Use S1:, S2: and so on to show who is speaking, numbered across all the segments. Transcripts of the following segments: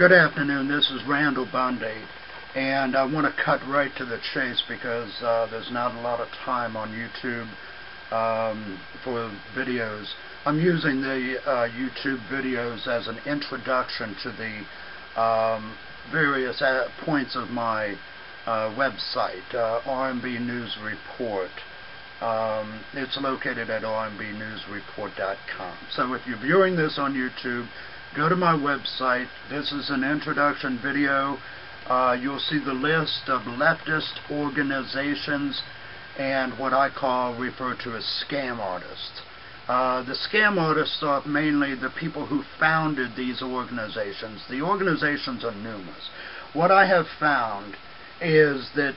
S1: Good afternoon. This is Randall Bundy, and I want to cut right to the chase because there's not a lot of time on YouTube for videos. I'm using the YouTube videos as an introduction to the various points of my website, RMB News Report. It's located at rmbnewsreport.com. So if you're viewing this on YouTube, go to my website. This is an introduction video. You'll see the list of leftist organizations and what I refer to as scam artists. The scam artists are mainly the people who founded these organizations. The organizations are numerous. What I have found is that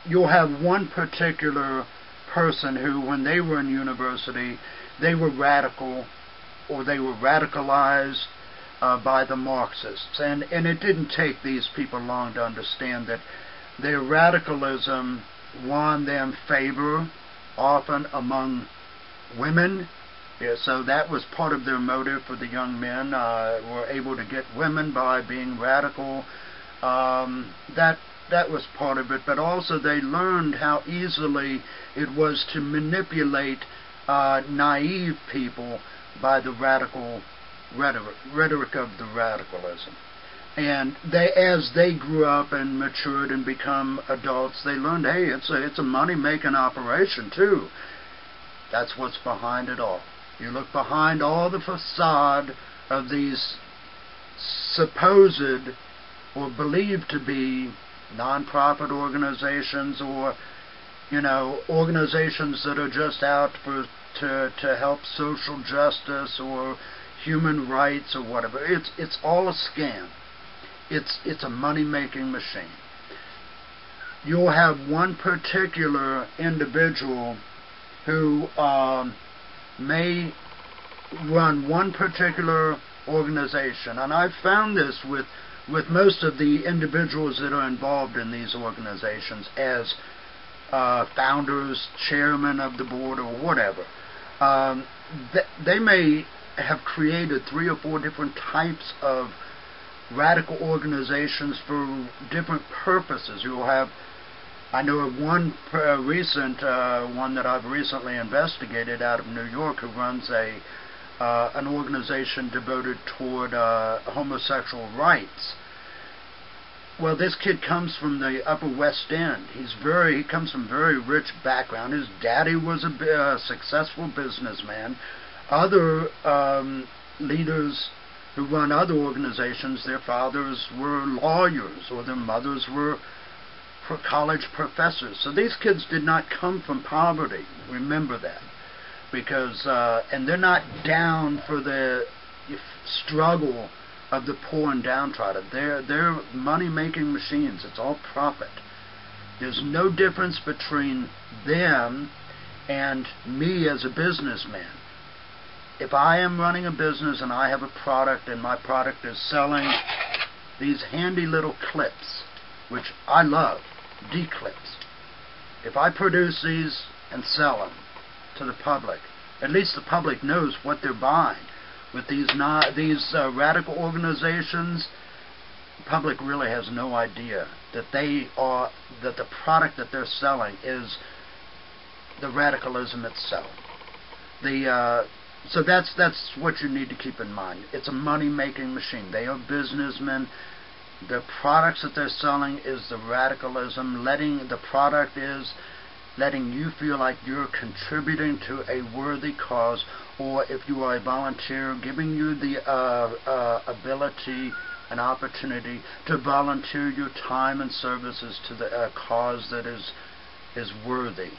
S1: you'll have one particular person who, when they were in university, they were radical, or they were radicalized by the Marxists. And it didn't take these people long to understand that their radicalism won them favor, often among women. Yeah, so that was part of their motive for the young men. Were able to get women by being radical. That was part of it. But also they learned how easily it was to manipulate naive people by the radical rhetoric of the radicalism. And as they grew up and matured and become adults, they learned, hey, it's a money-making operation too. That's what's behind it all. You look behind all the facade of these supposed or believed to be non-profit organizations, or organizations that are just out to help social justice or human rights or whatever. It's all a scam. It's a money-making machine. You'll have one particular individual who may run one particular organization, and I've found this with most of the individuals that are involved in these organizations as founders, chairmen of the board, or whatever. They may have created 3 or 4 different types of radical organizations for different purposes. You'll have, I know of one recent one that I've recently investigated out of New York, who runs an organization devoted toward homosexual rights. Well, this kid comes from the Upper West End. He comes from very rich background. His daddy was a successful businessman. Other leaders who run other organizations, their fathers were lawyers, or their mothers were college professors. So these kids did not come from poverty. Remember that. Because, and they're not down for the struggle of the poor and downtrodden. They're money-making machines. It's all profit. There's no difference between them and me as a businessman. If I am running a business and I have a product, and my product is selling these handy little clips, which I love, D-clips. If I produce these and sell them to the public, at least the public knows what they're buying. With these radical organizations, the public really has no idea that the product that they're selling is the radicalism itself. So that's what you need to keep in mind. It's a money-making machine. They are businessmen. The products that they're selling is the radicalism. The product is letting you feel like you're contributing to a worthy cause, or if you are a volunteer, giving you the ability and opportunity to volunteer your time and services to the cause that is worthy.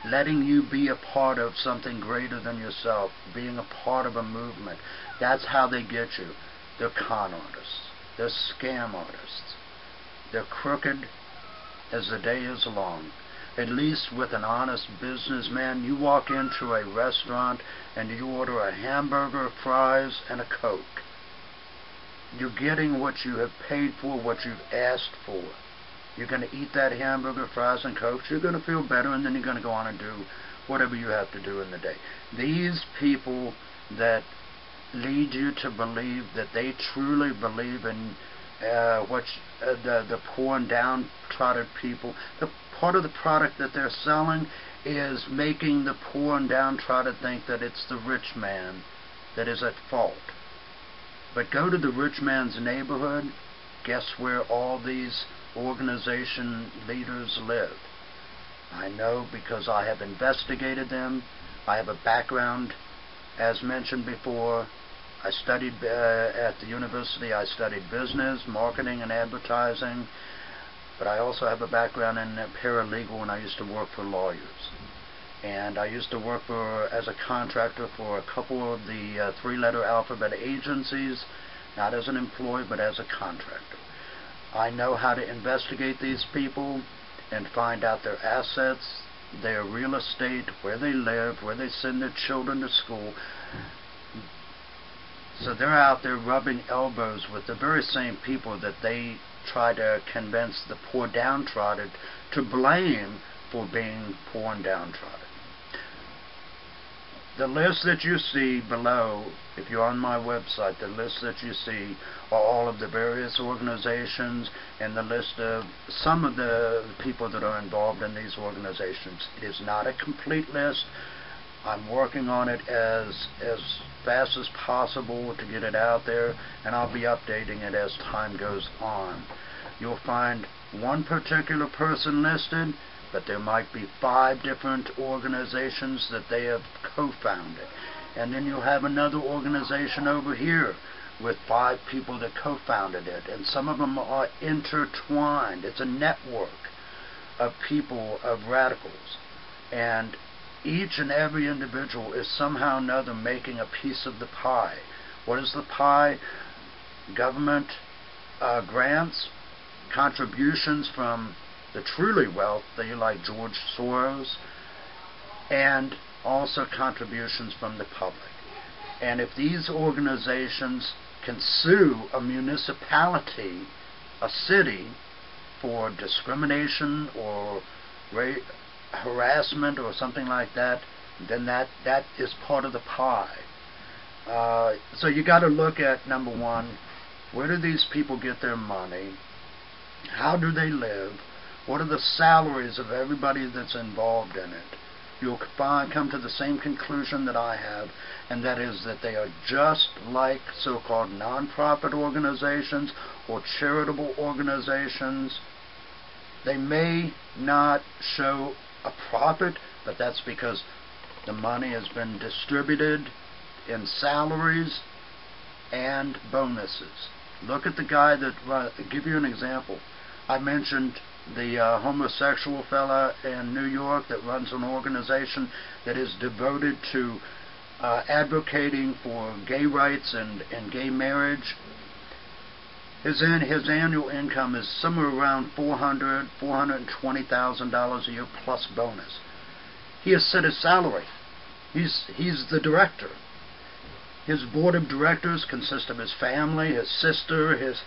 S1: Letting you be a part of something greater than yourself, being a part of a movement. That's how they get you. They're con artists. They're scam artists. They're crooked as the day is long. At least with an honest businessman, you walk into a restaurant and you order a hamburger, fries, and a Coke. You're getting what you have paid for, what you've asked for. You're going to eat that hamburger, fries, and Coke. You're going to feel better, and then you're going to go on and do whatever you have to do in the day. These people that lead you to believe that they truly believe in the poor and downtrodden people. The part of the product that they're selling is making the poor and downtrodden think that it's the rich man that is at fault. But go to the rich man's neighborhood, guess where all these organization leaders live? I know because I have investigated them. I have a background, as mentioned before. I studied at the university. I studied business, marketing, and advertising. But I also have a background in paralegal, and I used to work for lawyers. And I used to work as a contractor for a couple of the three-letter alphabet agencies, not as an employee, but as a contractor. I know how to investigate these people and find out their assets, their real estate, where they live, where they send their children to school. So they're out there rubbing elbows with the very same people that they try to convince the poor downtrodden to blame for being poor and downtrodden. The list that you see below, if you're on my website, the list that you see are all of the various organizations and the list of some of the people that are involved in these organizations. It is not a complete list. I'm working on it as fast as possible to get it out there, and I'll be updating it as time goes on. You'll find one particular person listed, but there might be 5 different organizations that they have co-founded. And then you'll have another organization over here with 5 people that co-founded it. And some of them are intertwined. It's a network of people, of radicals. And each and every individual is somehow or another making a piece of the pie. What is the pie? Government grants, contributions from the truly wealthy like George Soros, and also contributions from the public. And if these organizations can sue a municipality, a city, for discrimination or harassment or something like that, then that is part of the pie. So you got to look at, number one, where do these people get their money? How do they live? What are the salaries of everybody that's involved in it? You'll come to the same conclusion that I have, and that is that they are just like so-called non-profit organizations or charitable organizations. They may not show a profit, but that's because the money has been distributed in salaries and bonuses. Look at the guy that, give you an example. I mentioned the homosexual fella in New York that runs an organization that is devoted to advocating for gay rights and gay marriage. His annual income is somewhere around $420,000 a year plus bonus. He has set his salary. He's the director. His board of directors consists of his family, his sister, his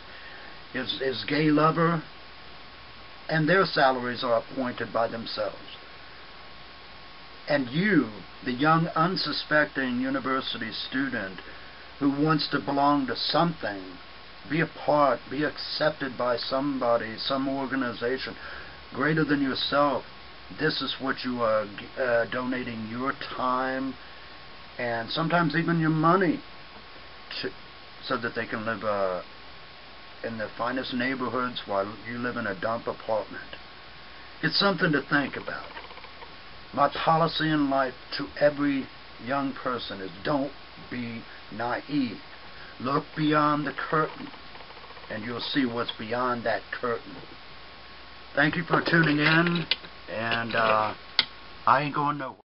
S1: gay lover, and their salaries are appointed by themselves. And you, the young unsuspecting university student who wants to belong to something, be a part, be accepted by somebody, some organization greater than yourself, this is what you are donating your time and sometimes even your money to, so that they can live in the finest neighborhoods while you live in a dump apartment. It's something to think about. My policy in life to every young person is don't be naive. Look beyond the curtain and you'll see what's beyond that curtain. Thank you for tuning in, and I ain't going nowhere.